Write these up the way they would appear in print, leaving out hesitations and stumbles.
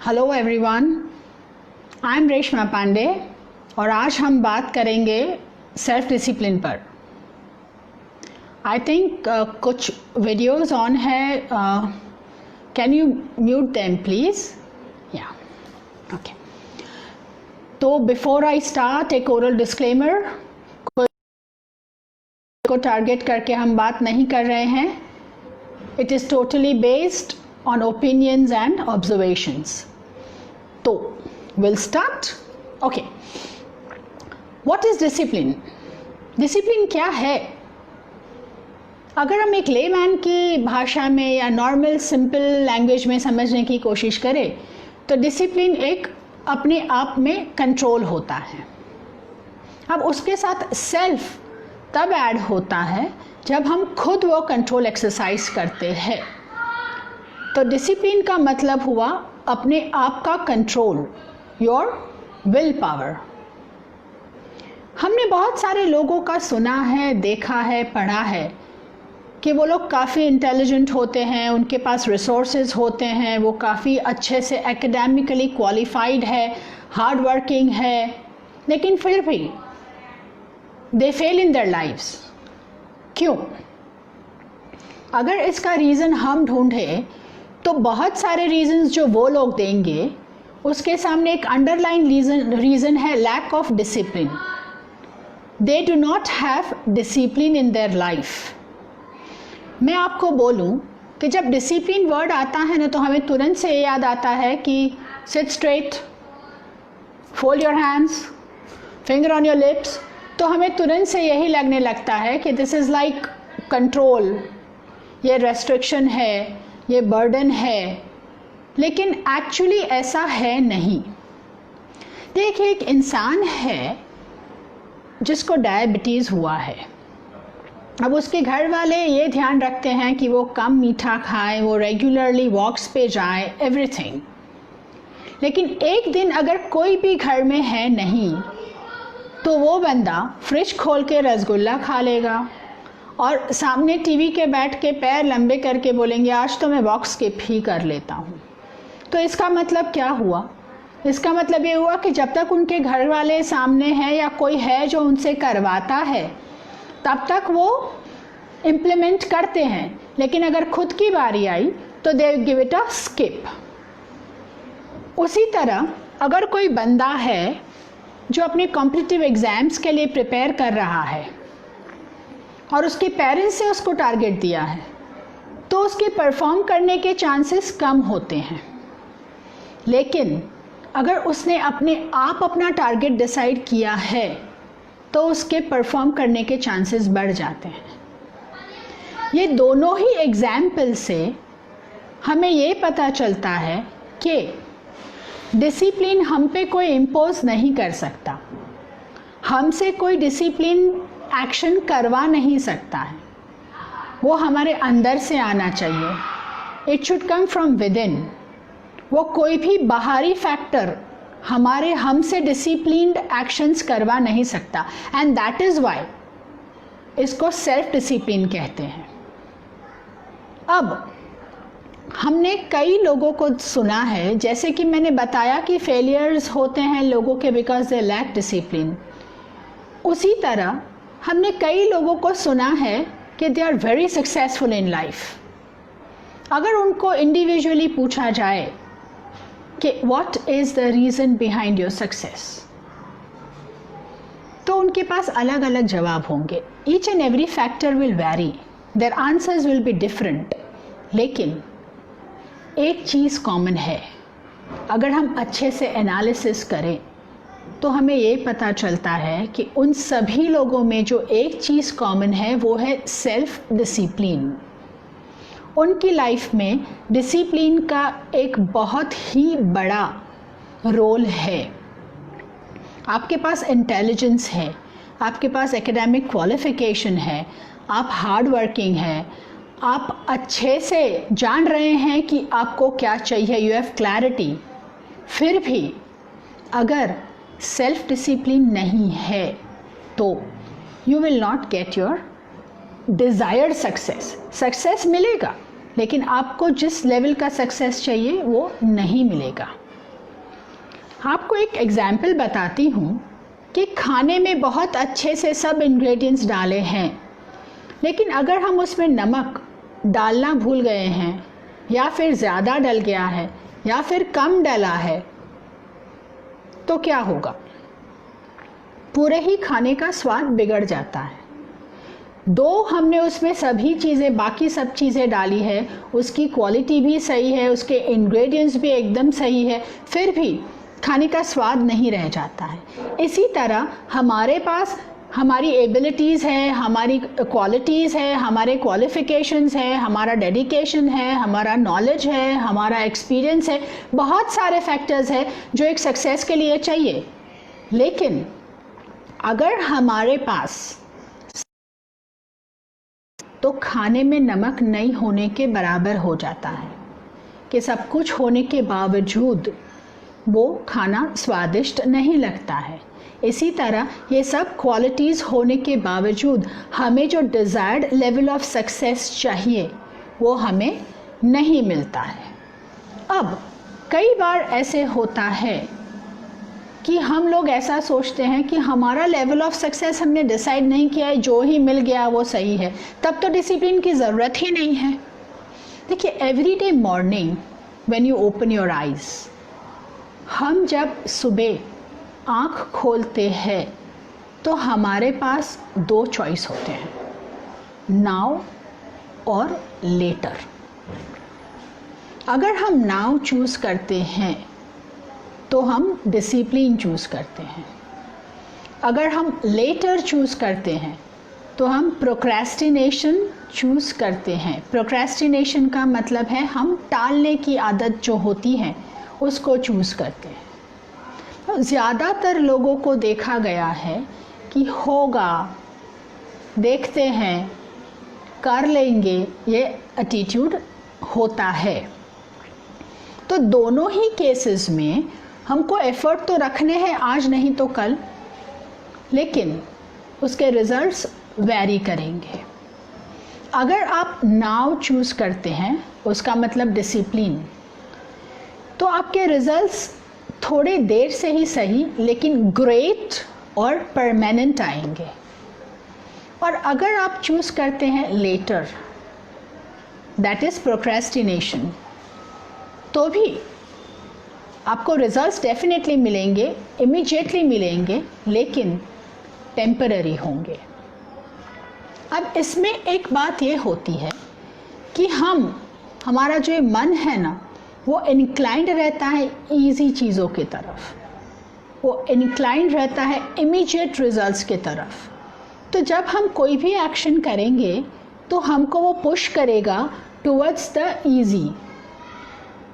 Hello everyone, I am Reshma Pandey और आज हम बात करेंगे सेल्फ डिसिप्लिन पर। आई थिंक कुछ वीडियोस ऑन है, can you mute them please? या ओके। तो बिफोर आई स्टार्ट एक ओरल डिस्क्लेमर, को टारगेट करके हम बात नहीं कर रहे हैं। It is totally based on opinions and observations. तो we'll start. Okay. What is discipline? Discipline क्या है? अगर हम एक लेमैन की भाषा में या नॉर्मल सिंपल लैंग्वेज में समझने की कोशिश करें तो डिसिप्लिन एक अपने आप में कंट्रोल होता है। अब उसके साथ सेल्फ तब ऐड होता है जब हम खुद वो कंट्रोल एक्सरसाइज करते हैं। तो डिसिप्लिन का मतलब हुआ अपने आप का कंट्रोल, योर विल पावर। हमने बहुत सारे लोगों का सुना है, देखा है, पढ़ा है कि वो लोग काफ़ी इंटेलिजेंट होते हैं, उनके पास रिसोर्सेज होते हैं, वो काफ़ी अच्छे से एकेडमिकली क्वालिफाइड है, हार्ड वर्किंग है, लेकिन फिर भी दे फेल इन देयर लाइव्स। क्यों? अगर इसका रीज़न हम ढूंढें तो बहुत सारे रीजंस जो वो लोग देंगे उसके सामने एक अंडरलाइन रीज़न है lack of discipline. They do not have discipline in their life. मैं आपको बोलूं कि जब डिसिप्लिन वर्ड आता है ना तो हमें तुरंत से याद आता है कि seat straight, fold your hands, finger on your lips. तो हमें तुरंत से यही लगने लगता है कि दिस इज़ लाइक कंट्रोल, ये रेस्ट्रिक्शन है, ये बर्डन है, लेकिन एक्चुअली ऐसा है नहीं। देखिए, एक इंसान है जिसको डायबिटीज़ हुआ है। अब उसके घर वाले ये ध्यान रखते हैं कि वो कम मीठा खाए, वो रेगुलरली वॉक्स पे जाए, एवरीथिंग। लेकिन एक दिन अगर कोई भी घर में है नहीं तो वो बंदा फ्रिज खोल के रसगुल्ला खा लेगा और सामने टीवी के बैठ के पैर लंबे करके बोलेंगे आज तो मैं वॉक स्किप ही कर लेता हूँ। तो इसका मतलब क्या हुआ? इसका मतलब ये हुआ कि जब तक उनके घर वाले सामने हैं या कोई है जो उनसे करवाता है तब तक वो इम्प्लीमेंट करते हैं, लेकिन अगर खुद की बारी आई तो they give it a skip. उसी तरह अगर कोई बंदा है जो अपने कॉम्पिटिटिव एग्ज़ाम्स के लिए प्रिपेयर कर रहा है और उसके पेरेंट्स से उसको टारगेट दिया है तो उसके परफॉर्म करने के चांसेस कम होते हैं। लेकिन अगर उसने अपने आप अपना टारगेट डिसाइड किया है तो उसके परफॉर्म करने के चांसेस बढ़ जाते हैं। ये दोनों ही एग्जाम्पल से हमें ये पता चलता है कि डिसिप्लिन हम पे कोई इम्पोज नहीं कर सकता, हमसे कोई डिसिप्लिन एक्शन करवा नहीं सकता है। वो हमारे अंदर से आना चाहिए। It should come from with in. वो कोई भी बाहरी फैक्टर हमसे डिसिप्लिन्ड एक्शंस करवा नहीं सकता। एंड दैट इज़ वाई इसको सेल्फ डिसिप्लिन कहते हैं। अब हमने कई लोगों को सुना है, जैसे कि मैंने बताया कि फेलियर्स होते हैं लोगों के बिकॉज दे लैक डिसिप्लिन। उसी तरह हमने कई लोगों को सुना है कि they are very successful in life. अगर उनको इंडिविजुअली पूछा जाए कि what is the reason behind your success तो उनके पास अलग अलग जवाब होंगे। Each and every factor will vary, their answers will be different, लेकिन एक चीज़ कॉमन है। अगर हम अच्छे से एनालिसिस करें तो हमें ये पता चलता है कि उन सभी लोगों में जो एक चीज़ कॉमन है वो है सेल्फ डिसिप्लिन। उनकी लाइफ में डिसिप्लिन का एक बहुत ही बड़ा रोल है। आपके पास इंटेलिजेंस है, आपके पास एकेडमिक क्वालिफिकेशन है, आप हार्ड वर्किंग हैं, आप अच्छे से जान रहे हैं कि आपको क्या चाहिए, यू हैव क्लैरिटी। फिर भी अगर सेल्फ डिसिप्लिन नहीं है तो you will not get your desired success. Success मिलेगा लेकिन आपको जिस लेवल का सक्सेस चाहिए वो नहीं मिलेगा। आपको एक एग्जाम्पल बताती हूँ कि खाने में बहुत अच्छे से सब इंग्रेडिएंट्स डाले हैं, लेकिन अगर हम उसमें नमक डालना भूल गए हैं या फिर ज़्यादा डल गया है या फिर कम डला है तो क्या होगा? पूरे ही खाने का स्वाद बिगड़ जाता है। दो हमने उसमें सभी चीज़ें, बाकी सब चीज़ें डाली है, उसकी क्वालिटी भी सही है, उसके इंग्रेडिएंट्स भी एकदम सही है, फिर भी खाने का स्वाद नहीं रह जाता है। इसी तरह हमारे पास हमारी एबिलिटीज़ है, हमारी क्वालिटीज़ है, हमारे क्वालिफ़िकेशंस है, हमारा डेडिकेशन है, हमारा नॉलेज है, हमारा एक्सपीरियंस है, बहुत सारे फैक्टर्स हैं जो एक सक्सेस के लिए चाहिए। लेकिन अगर हमारे पास तो खाने में नमक नहीं होने के बराबर हो जाता है कि सब कुछ होने के बावजूद वो खाना स्वादिष्ट नहीं लगता है। इसी तरह ये सब क्वालिटीज़ होने के बावजूद हमें जो डिज़ायर्ड लेवल ऑफ सक्सेस चाहिए वो हमें नहीं मिलता है। अब कई बार ऐसे होता है कि हम लोग ऐसा सोचते हैं कि हमारा लेवल ऑफ सक्सेस हमने डिसाइड नहीं किया है, जो ही मिल गया वो सही है, तब तो डिसिप्लिन की ज़रूरत ही नहीं है। देखिए, every day morning when you open your eyes, हम जब सुबह आँख खोलते हैं तो हमारे पास दो चॉइस होते हैं, नाउ और लेटर। अगर हम नाउ चूज़ करते हैं तो हम डिसिप्लिन चूज़ करते हैं, अगर हम लेटर चूज़ करते हैं तो हम प्रोक्रेस्टिनेशन चूज़ करते हैं। प्रोक्रेस्टिनेशन का मतलब है हम टालने की आदत जो होती है उसको चूज़ करते हैं। तो ज़्यादातर लोगों को देखा गया है कि होगा, देखते हैं, कर लेंगे, ये एटीट्यूड होता है। तो दोनों ही केसेस में हमको एफ़र्ट तो रखने हैं, आज नहीं तो कल, लेकिन उसके रिज़ल्ट्स वैरी करेंगे। अगर आप नाउ चूज़ करते हैं, उसका मतलब डिसिप्लिन, तो आपके रिज़ल्ट्स थोड़े देर से ही सही लेकिन ग्रेट और परमानेंट आएंगे। और अगर आप चूज़ करते हैं लेटर, दैट इज़ प्रोक्रेस्टिनेशन, तो भी आपको रिजल्ट्स डेफिनेटली मिलेंगे, इमीडिएटली मिलेंगे, लेकिन टेम्पररी होंगे। अब इसमें एक बात ये होती है कि हमारा जो मन है ना, वो इनक्लाइंड रहता है इजी चीज़ों की तरफ, वो इनक्लाइंड रहता है इमीडिएट रिजल्ट्स की तरफ। तो जब हम कोई भी एक्शन करेंगे तो हमको वो पुश करेगा टुवर्ड्स द ईजी,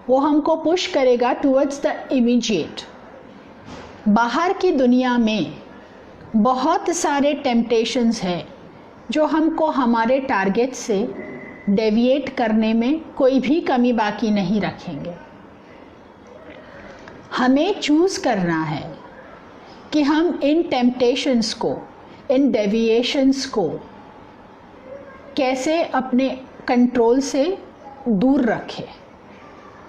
वो हमको पुश करेगा टुवर्ड्स द इमीडिएट। बाहर की दुनिया में बहुत सारे टेम्पटेशंस हैं जो हमको हमारे टारगेट से डेविएट करने में कोई भी कमी बाकी नहीं रखेंगे। हमें चूज़ करना है कि हम इन टेम्पटेशंस को, इन डेविएशंस को कैसे अपने कंट्रोल से दूर रखें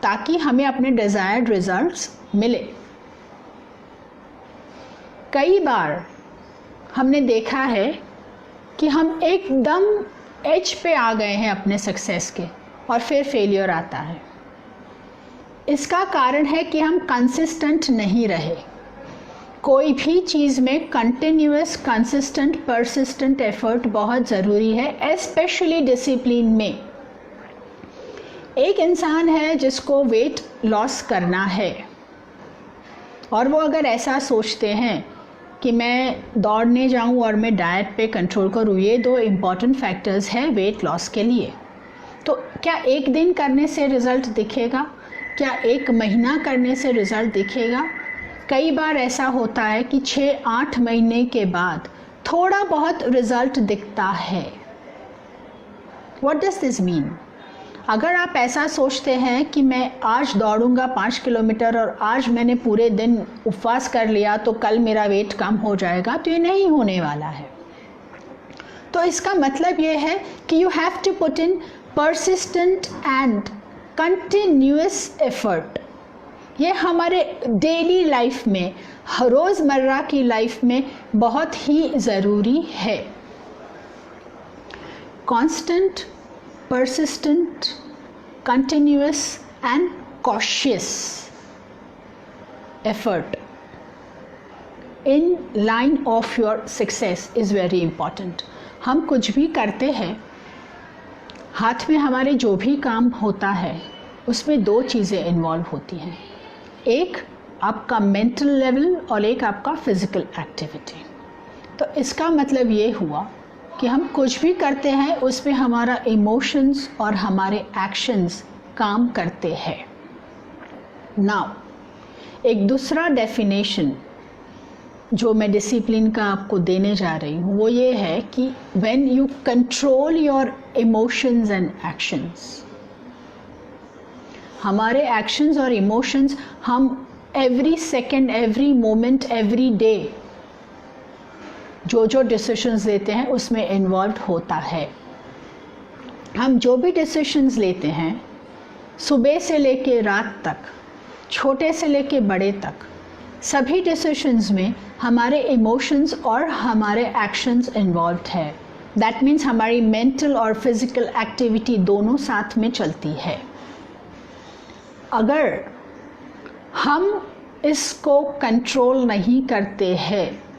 ताकि हमें अपने डिज़ायर्ड रिजल्ट्स मिले। कई बार हमने देखा है कि हम एकदम एज पे आ गए हैं अपने सक्सेस के और फिर फेलियर आता है। इसका कारण है कि हम कंसिस्टेंट नहीं रहे। कोई भी चीज़ में कंटिन्यूअस, कंसिस्टेंट, परसिस्टेंट एफर्ट बहुत ज़रूरी है, स्पेशली डिसिप्लिन में। एक इंसान है जिसको वेट लॉस करना है और वो अगर ऐसा सोचते हैं कि मैं दौड़ने जाऊं और मैं डाइट पे कंट्रोल करूं, ये दो इम्पॉर्टेंट फैक्टर्स हैं वेट लॉस के लिए, तो क्या एक दिन करने से रिज़ल्ट दिखेगा? क्या एक महीना करने से रिज़ल्ट दिखेगा? कई बार ऐसा होता है कि 6-8 महीने के बाद थोड़ा बहुत रिज़ल्ट दिखता है। What does this mean? अगर आप ऐसा सोचते हैं कि मैं आज दौड़ूंगा 5 किलोमीटर और आज मैंने पूरे दिन उपवास कर लिया तो कल मेरा वेट कम हो जाएगा, तो ये नहीं होने वाला है। तो इसका मतलब ये है कि you have to put in persistent and continuous effort. ये हमारे डेली लाइफ में, रोज़मर्रा की लाइफ में बहुत ही ज़रूरी है। Constant, persistent, continuous and cautious effort in line of your success is very important. हम कुछ भी करते हैं, हाथ में हमारे जो भी काम होता है उसमें दो चीज़ें इन्वॉल्व होती हैं, एक आपका मेंटल लेवल और एक आपका फिज़िकल एक्टिविटी। तो इसका मतलब ये हुआ कि हम कुछ भी करते हैं उसमें हमारा इमोशंस और हमारे एक्शंस काम करते हैं। नाउ एक दूसरा डेफिनेशन जो मैं डिसिप्लिन का आपको देने जा रही हूँ वो ये है कि when you control your emotions and actions, हमारे एक्शंस और इमोशंस हम every second, every moment, every day जो जो डिसीशंस लेते हैं उसमें इन्वॉल्व होता है। हम जो भी डिसीशंस लेते हैं सुबह से लेके रात तक, छोटे से लेके बड़े तक, सभी डिसीशंस में हमारे इमोशंस और हमारे एक्शंस इन्वॉल्व है। दैट मीन्स हमारी मेंटल और फिज़िकल एक्टिविटी दोनों साथ में चलती है। अगर हम इसको कंट्रोल नहीं करते हैं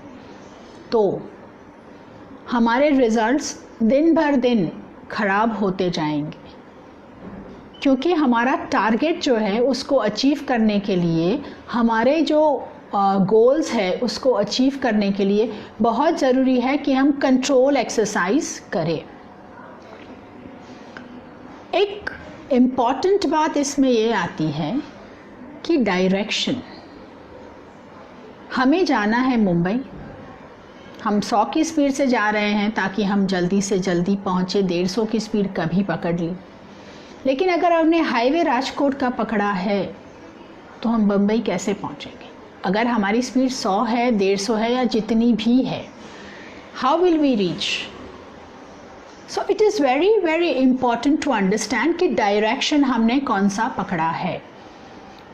तो हमारे रिज़ल्ट्स दिन भर दिन ख़राब होते जाएंगे, क्योंकि हमारा टारगेट जो है उसको अचीव करने के लिए, हमारे जो गोल्स है उसको अचीव करने के लिए बहुत ज़रूरी है कि हम कंट्रोल एक्सरसाइज करें। एक इम्पॉर्टेंट बात इसमें ये आती है कि डायरेक्शन। हमें जाना है मुंबई, हम 100 की स्पीड से जा रहे हैं ताकि हम जल्दी से जल्दी पहुँचे, 150 की स्पीड कभी पकड़ ली। लेकिन अगर हमने हाईवे राजकोट का पकड़ा है तो हम बम्बई कैसे पहुँचेंगे? अगर हमारी स्पीड 100 है, 150 है या जितनी भी है, how will we reach? So it is very very important to understand कि डायरेक्शन हमने कौन सा पकड़ा है।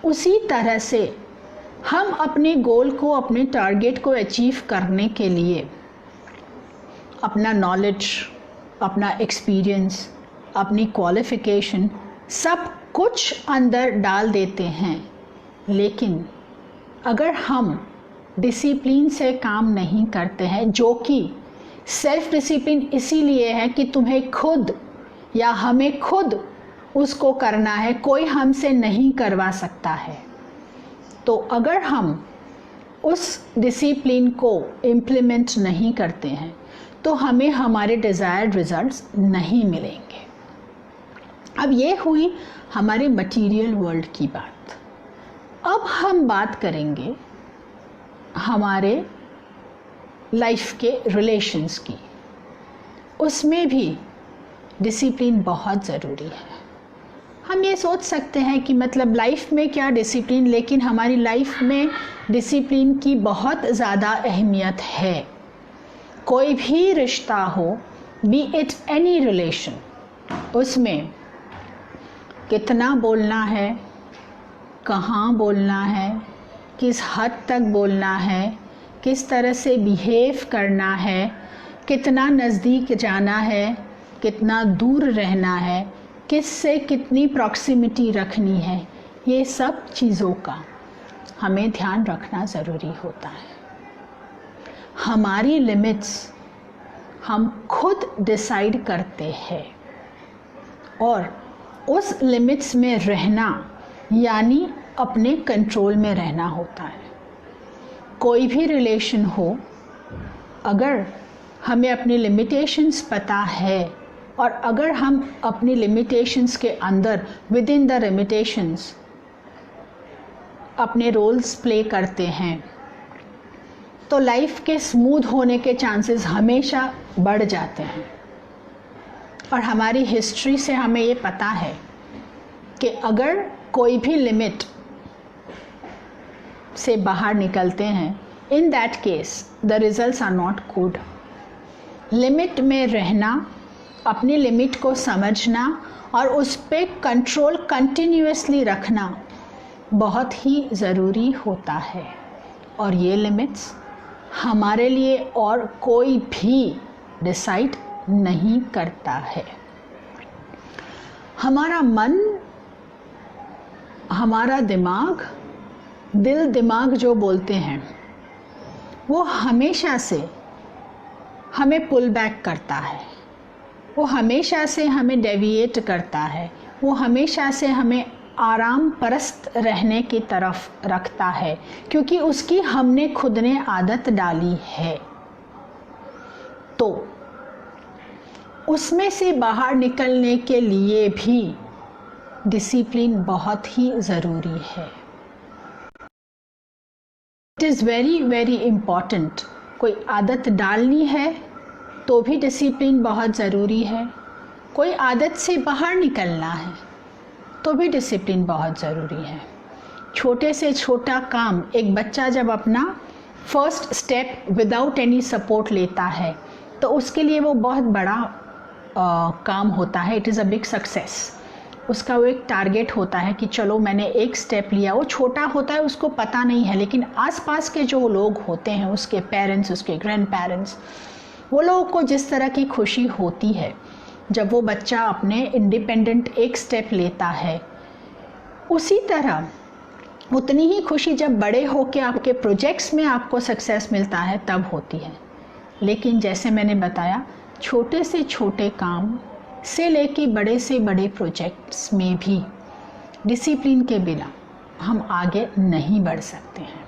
उसी तरह से हम अपने गोल को, अपने टारगेट को अचीव करने के लिए अपना नॉलेज, अपना एक्सपीरियंस, अपनी क्वालिफ़िकेशन सब कुछ अंदर डाल देते हैं। लेकिन अगर हम डिसिप्लिन से काम नहीं करते हैं, जो कि सेल्फ डिसिप्लिन इसीलिए है कि तुम्हें खुद या हमें खुद उसको करना है, कोई हमसे नहीं करवा सकता है। तो अगर हम उस डिसिप्लिन को इम्प्लीमेंट नहीं करते हैं तो हमें हमारे डिज़ायर्ड रिजल्ट्स नहीं मिलेंगे। अब ये हुई हमारे मटेरियल वर्ल्ड की बात। अब हम बात करेंगे हमारे लाइफ के रिलेशंस की। उसमें भी डिसिप्लिन बहुत ज़रूरी है। हम ये सोच सकते हैं कि मतलब लाइफ में क्या डिसिप्लिन, लेकिन हमारी लाइफ में डिसिप्लिन की बहुत ज़्यादा अहमियत है। कोई भी रिश्ता हो, बी इट एनी रिलेशन, उसमें कितना बोलना है, कहाँ बोलना है, किस हद तक बोलना है, किस तरह से बिहेव करना है, कितना नज़दीक जाना है, कितना दूर रहना है, किस से कितनी प्रॉक्सिमिटी रखनी है, ये सब चीज़ों का हमें ध्यान रखना ज़रूरी होता है। हमारी लिमिट्स हम खुद डिसाइड करते हैं और उस लिमिट्स में रहना यानी अपने कंट्रोल में रहना होता है। कोई भी रिलेशन हो, अगर हमें अपनी लिमिटेशंस पता है और अगर हम अपनी लिमिटेशंस के अंदर, विद इन द लिमिटेशंस, अपने रोल्स प्ले करते हैं तो लाइफ के स्मूथ होने के चांसेस हमेशा बढ़ जाते हैं। और हमारी हिस्ट्री से हमें ये पता है कि अगर कोई भी लिमिट से बाहर निकलते हैं, in that case the results are not good. Limit में रहना, अपनी लिमिट को समझना और उस पर कंट्रोल कंटिन्यूअसली रखना, बहुत ही ज़रूरी होता है और ये लिमिट्स हमारे लिए और कोई भी डिसाइड नहीं करता है। हमारा मन, हमारा दिमाग, दिल दिमाग जो बोलते हैं, वो हमेशा से हमें पुल बैक करता है, वो हमेशा से हमें डेविएट करता है, वो हमेशा से हमें आराम परस्त रहने की तरफ रखता है, क्योंकि उसकी हमने खुद ने आदत डाली है। तो उसमें से बाहर निकलने के लिए भी डिसिप्लिन बहुत ही ज़रूरी है। It is very very important. कोई आदत डालनी है तो भी डिसिप्लिन बहुत ज़रूरी है, कोई आदत से बाहर निकलना है तो भी डिसिप्लिन बहुत ज़रूरी है। छोटे से छोटा काम, एक बच्चा जब अपना first step without any support लेता है तो उसके लिए वो बहुत बड़ा काम होता है। It is a big success. उसका वो एक टारगेट होता है कि चलो मैंने एक स्टेप लिया। वो छोटा होता है, उसको पता नहीं है, लेकिन आसपास के जो लोग होते हैं, उसके पेरेंट्स, उसके ग्रैंड पेरेंट्स, वो लोगों को जिस तरह की खुशी होती है जब वो बच्चा अपने इंडिपेंडेंट एक स्टेप लेता है, उसी तरह उतनी ही खुशी जब बड़े होकर आपके प्रोजेक्ट्स में आपको सक्सेस मिलता है तब होती है। लेकिन जैसे मैंने बताया, छोटे से छोटे काम से लेके बड़े से बड़े प्रोजेक्ट्स में भी डिसिप्लिन के बिना हम आगे नहीं बढ़ सकते हैं।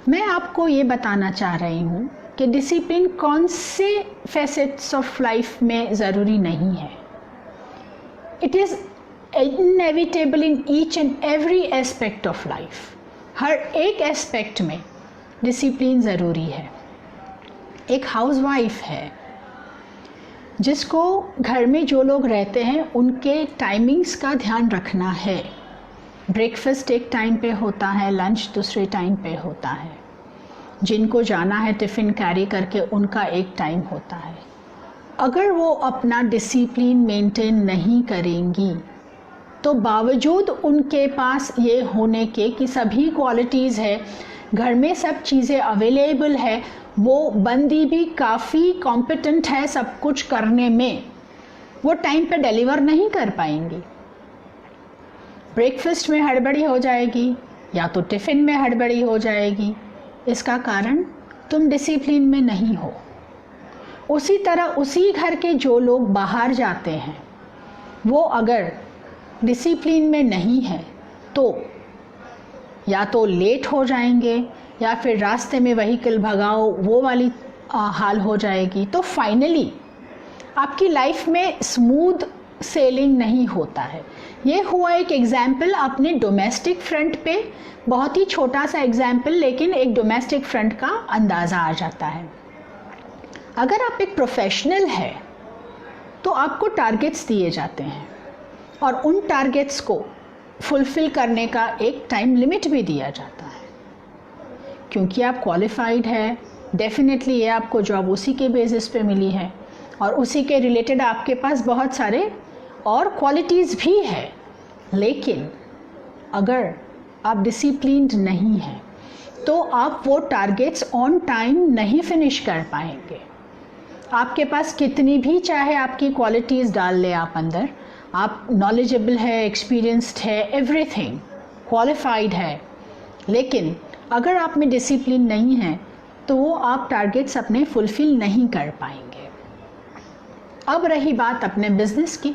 मैं आपको ये बताना चाह रही हूँ कि डिसिप्लिन कौन से फैसेट्स ऑफ लाइफ में ज़रूरी नहीं है। It is inevitable in each and every aspect of life. हर एक एस्पेक्ट में डिसिप्लिन ज़रूरी है। एक हाउसवाइफ है जिसको घर में जो लोग रहते हैं उनके टाइमिंग्स का ध्यान रखना है। ब्रेकफास्ट एक टाइम पे होता है, लंच दूसरे टाइम पे होता है, जिनको जाना है टिफ़िन कैरी करके उनका एक टाइम होता है। अगर वो अपना डिसिप्लिन मेंटेन नहीं करेंगी तो बावजूद उनके पास ये होने के कि सभी क्वालिटीज़ है, घर में सब चीज़ें अवेलेबल है, वो बंदी भी काफ़ी कॉम्पिटेंट है सब कुछ करने में, वो टाइम पे डिलीवर नहीं कर पाएंगी। ब्रेकफास्ट में हड़बड़ी हो जाएगी या तो टिफ़िन में हड़बड़ी हो जाएगी। इसका कारण तुम डिसिप्लिन में नहीं हो। उसी तरह उसी घर के जो लोग बाहर जाते हैं वो अगर डिसिप्लिन में नहीं है तो या तो लेट हो जाएंगे या फिर रास्ते में व्हीकल भगाओ वो वाली हाल हो जाएगी। तो फाइनली आपकी लाइफ में स्मूथ सेलिंग नहीं होता है। ये हुआ एक एग्जाम्पल अपने डोमेस्टिक फ्रंट पे, बहुत ही छोटा सा एग्जाम्पल, लेकिन एक डोमेस्टिक फ्रंट का अंदाज़ा आ जाता है। अगर आप एक प्रोफेशनल है तो आपको टारगेट्स दिए जाते हैं और उन टारगेट्स को फुलफ़िल करने का एक टाइम लिमिट भी दिया जाता है। क्योंकि आप क्वालिफाइड है, डेफिनेटली ये आपको जॉब उसी के बेसिस पे मिली है और उसी के रिलेटेड आपके पास बहुत सारे और क्वालिटीज़ भी है। लेकिन अगर आप डिसिप्लिन्ड नहीं हैं तो आप वो टारगेट्स ऑन टाइम नहीं फिनिश कर पाएंगे। आपके पास कितनी भी चाहे आपकी क्वालिटीज़ डाल ले आप अंदर, आप नॉलेजेबल है, एक्सपीरियंस्ड है, एवरीथिंग क्वालिफाइड है, लेकिन अगर आप में डिसिप्लिन नहीं है तो वो आप टारगेट्स अपने फुलफ़िल नहीं कर पाएंगे। अब रही बात अपने बिज़नेस की।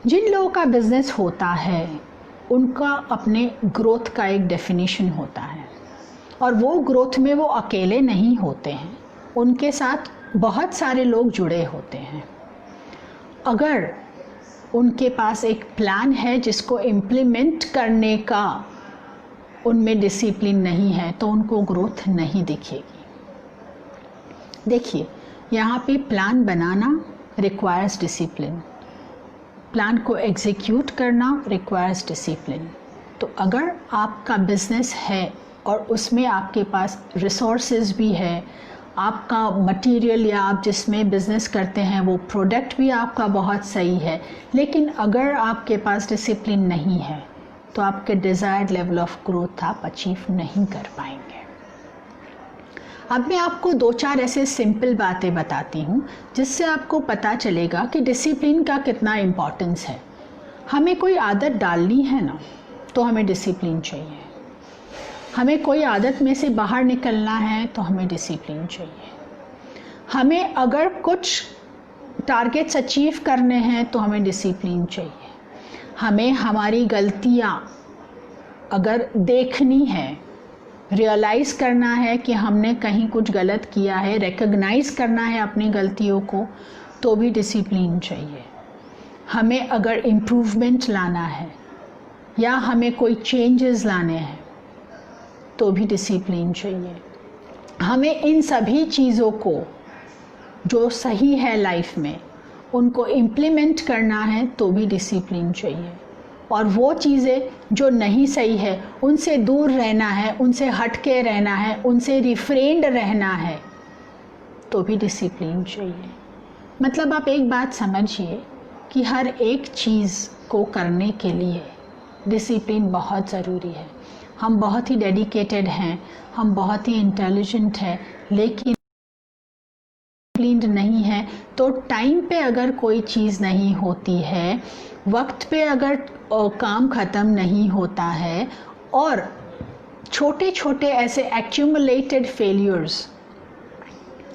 जिन लोगों का बिज़नेस होता है उनका अपने ग्रोथ का एक डेफिनेशन होता है और वो ग्रोथ में वो अकेले नहीं होते हैं, उनके साथ बहुत सारे लोग जुड़े होते हैं। अगर उनके पास एक प्लान है जिसको इम्प्लीमेंट करने का उनमें डिसिप्लिन नहीं है तो उनको ग्रोथ नहीं दिखेगी। देखिए, यहाँ पे प्लान बनाना रिक्वायर्स डिसिप्लिन, प्लान को एग्जीक्यूट करना रिक्वायर्स डिसिप्लिन। तो अगर आपका बिज़नेस है और उसमें आपके पास रिसोर्सेज भी है, आपका मटेरियल या आप जिसमें बिज़नेस करते हैं वो प्रोडक्ट भी आपका बहुत सही है, लेकिन अगर आपके पास डिसिप्लिन नहीं है तो आपके डिज़ायर्ड लेवल ऑफ ग्रोथ आप अचीव नहीं कर पाएंगे। अब मैं आपको 2-4 ऐसे सिंपल बातें बताती हूँ जिससे आपको पता चलेगा कि डिसिप्लिन का कितना इम्पोर्टेंस है। हमें कोई आदत डालनी है ना, तो हमें डिसिप्लिन चाहिए। हमें कोई आदत में से बाहर निकलना है तो हमें डिसिप्लिन चाहिए। हमें अगर कुछ टारगेट्स अचीव करने हैं तो हमें डिसिप्लिन चाहिए। हमें हमारी गलतियाँ अगर देखनी है, रियलाइज़ करना है कि हमने कहीं कुछ गलत किया है, रिकग्नाइज़ करना है अपनी गलतियों को, तो भी डिसिप्लिन चाहिए। हमें अगर इम्प्रूवमेंट लाना है या हमें कोई चेंजेस लाने हैं तो भी डिसिप्लिन चाहिए। हमें इन सभी चीज़ों को जो सही है लाइफ में उनको इम्प्लीमेंट करना है तो भी डिसिप्लिन चाहिए। और वो चीज़ें जो नहीं सही है उनसे दूर रहना है, उनसे हट के रहना है, उनसे रिफ्रेंड रहना है तो भी डिसिप्लिन चाहिए। मतलब आप एक बात समझिए कि हर एक चीज़ को करने के लिए डिसिप्लिन बहुत ज़रूरी है। हम बहुत ही डेडिकेटेड हैं, हम बहुत ही इंटेलिजेंट हैं, लेकिन डिसिप्लिन्ड नहीं है तो टाइम पे अगर कोई चीज़ नहीं होती है, वक्त पे अगर काम ख़त्म नहीं होता है और छोटे छोटे ऐसे एक्यूमुलेटेड फेलियर्स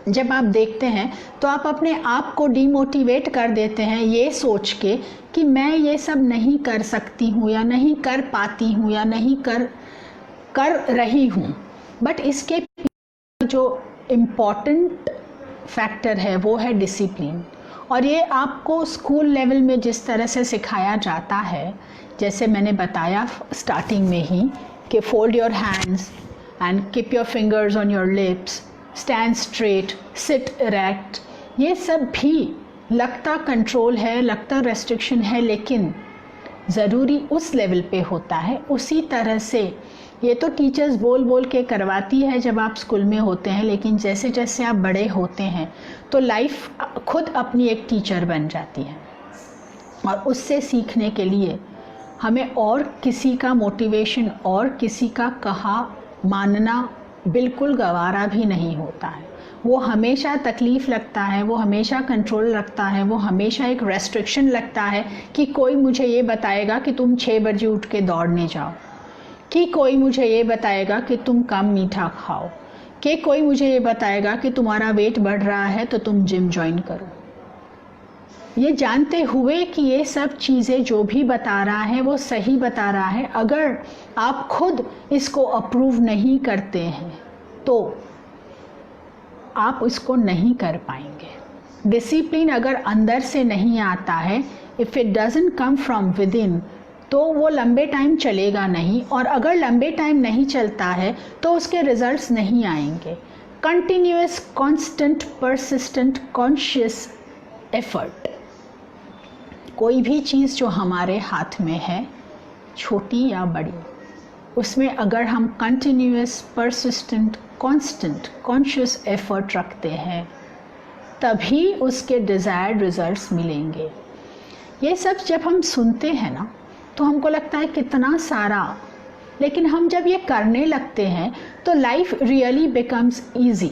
जब आप देखते हैं तो आप अपने आप को डीमोटिवेट कर देते हैं ये सोच के कि मैं ये सब नहीं कर सकती हूँ या नहीं कर पाती हूँ या नहीं कर रही हूँ। बट इसके जो इम्पॉर्टेंट फैक्टर है वो है डिसिप्लिन। और ये आपको स्कूल लेवल में जिस तरह से सिखाया जाता है, जैसे मैंने बताया स्टार्टिंग में ही कि fold your hands and keep your fingers on your lips, stand straight, sit erect, ये सब भी लगता कंट्रोल है, लगता रेस्ट्रिक्शन है, लेकिन ज़रूरी उस लेवल पे होता है। उसी तरह से ये तो टीचर्स बोल बोल के करवाती है जब आप स्कूल में होते हैं, लेकिन जैसे जैसे आप बड़े होते हैं तो लाइफ खुद अपनी एक टीचर बन जाती है। और उससे सीखने के लिए हमें और किसी का मोटिवेशन और किसी का कहा मानना बिल्कुल गवारा भी नहीं होता है। वो हमेशा तकलीफ़ लगता है, वो हमेशा कंट्रोल लगता है, वो हमेशा एक रेस्ट्रिक्शन लगता है कि कोई मुझे ये बताएगा कि तुम 6 बजे उठ के दौड़ने जाओ, कि कोई मुझे ये बताएगा कि तुम कम मीठा खाओ, कि कोई मुझे ये बताएगा कि तुम्हारा वेट बढ़ रहा है तो तुम जिम ज्वाइन करो। ये जानते हुए कि ये सब चीज़ें जो भी बता रहा है वो सही बता रहा है, अगर आप खुद इसको अप्रूव नहीं करते हैं तो आप इसको नहीं कर पाएंगे। डिसिप्लिन अगर अंदर से नहीं आता है, if it doesn't come from with in, तो वो लंबे टाइम चलेगा नहीं, और अगर लंबे टाइम नहीं चलता है तो उसके रिजल्ट्स नहीं आएंगे। Continuous, constant, persistent, conscious effort, कोई भी चीज़ जो हमारे हाथ में है, छोटी या बड़ी, उसमें अगर हम continuous, persistent, constant, conscious effort रखते हैं तभी उसके डिज़ायर्ड रिजल्ट्स मिलेंगे। ये सब जब हम सुनते हैं ना तो हमको लगता है कितना सारा, लेकिन हम जब ये करने लगते हैं तो लाइफ रियली बिकम्स ईजी।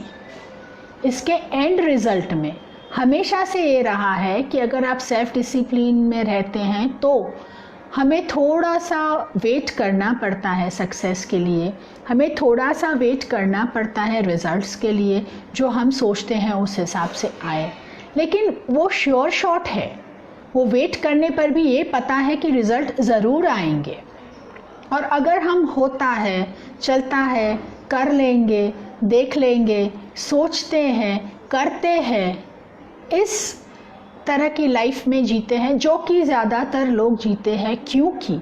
इसके एंड रिज़ल्ट में हमेशा से ये रहा है कि अगर आप सेल्फ डिसिप्लिन में रहते हैं तो हमें थोड़ा सा वेट करना पड़ता है सक्सेस के लिए, हमें थोड़ा सा वेट करना पड़ता है रिज़ल्ट्स के लिए, जो हम सोचते हैं उस हिसाब से आए, लेकिन वो श्योर शॉट है। वो वेट करने पर भी ये पता है कि रिज़ल्ट ज़रूर आएंगे। और अगर हम होता है, चलता है, कर लेंगे, देख लेंगे, सोचते हैं, करते हैं, इस तरह की लाइफ में जीते हैं जो कि ज़्यादातर लोग जीते हैं, क्योंकि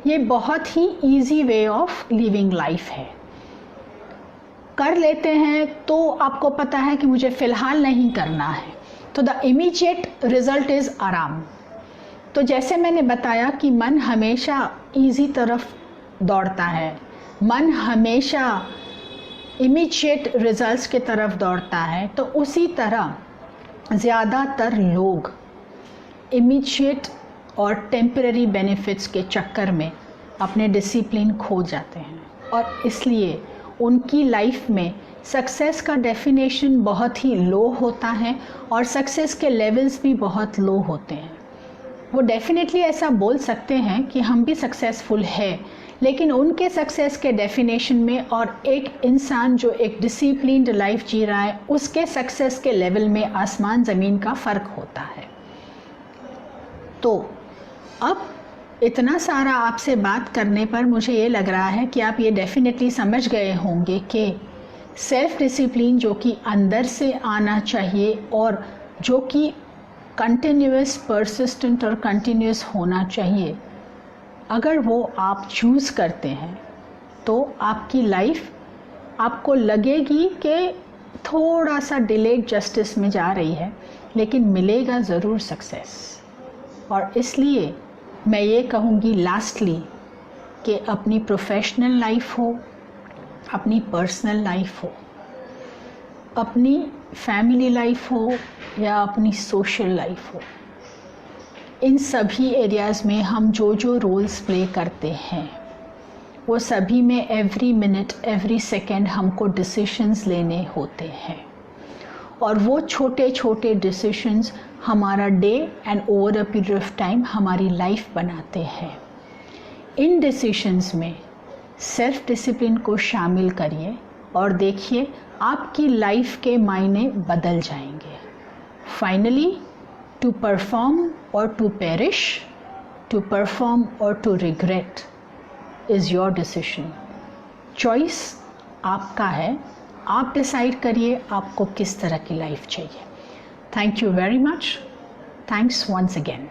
ये बहुत ही easy way of living life है। कर लेते हैं तो आपको पता है कि मुझे फ़िलहाल नहीं करना है, तो द इमीडिएट रिज़ल्ट इज़ आराम। तो जैसे मैंने बताया कि मन हमेशा इजी तरफ दौड़ता है, मन हमेशा इमीडिएट रिज़ल्ट्स की तरफ दौड़ता है, तो उसी तरह ज़्यादातर लोग इमीडिएट और टेम्पररी बेनिफिट्स के चक्कर में अपने डिसिप्लिन खो जाते हैं और इसलिए उनकी लाइफ में सक्सेस का डेफिनेशन बहुत ही लो होता है और सक्सेस के लेवल्स भी बहुत लो होते हैं। वो डेफिनेटली ऐसा बोल सकते हैं कि हम भी सक्सेसफुल है, लेकिन उनके सक्सेस के डेफिनेशन में और एक इंसान जो एक डिसिप्लिन्ड लाइफ जी रहा है उसके सक्सेस के लेवल में आसमान ज़मीन का फ़र्क होता है। तो अब इतना सारा आपसे बात करने पर मुझे ये लग रहा है कि आप ये डेफिनेटली समझ गए होंगे कि सेल्फ डिसिप्लिन जो कि अंदर से आना चाहिए और जो कि कंटिन्यूस, परसिस्टेंट और कंटिन्यूस होना चाहिए, अगर वो आप चूज़ करते हैं तो आपकी लाइफ आपको लगेगी कि थोड़ा सा डिलेड जस्टिस में जा रही है, लेकिन मिलेगा ज़रूर सक्सेस। और इसलिए मैं ये कहूँगी लास्टली कि अपनी प्रोफेशनल लाइफ हो, अपनी पर्सनल लाइफ हो, अपनी फैमिली लाइफ हो या अपनी सोशल लाइफ हो, इन सभी एरियाज़ में हम जो जो रोल्स प्ले करते हैं वो सभी में एवरी मिनट एवरी सेकेंड हमको डिसीशंस लेने होते हैं और वो छोटे छोटे डिसीशंस हमारा day and over a period of time हमारी लाइफ बनाते हैं। इन डिसीशंस में सेल्फ डिसिप्लिन को शामिल करिए और देखिए आपकी लाइफ के मायने बदल जाएंगे। फाइनली, टू परफॉर्म और टू पेरिश, टू परफॉर्म और to regret is your decision. Choice आपका है, आप डिसाइड करिए आपको किस तरह की लाइफ चाहिए। Thank you very much. Thanks once again.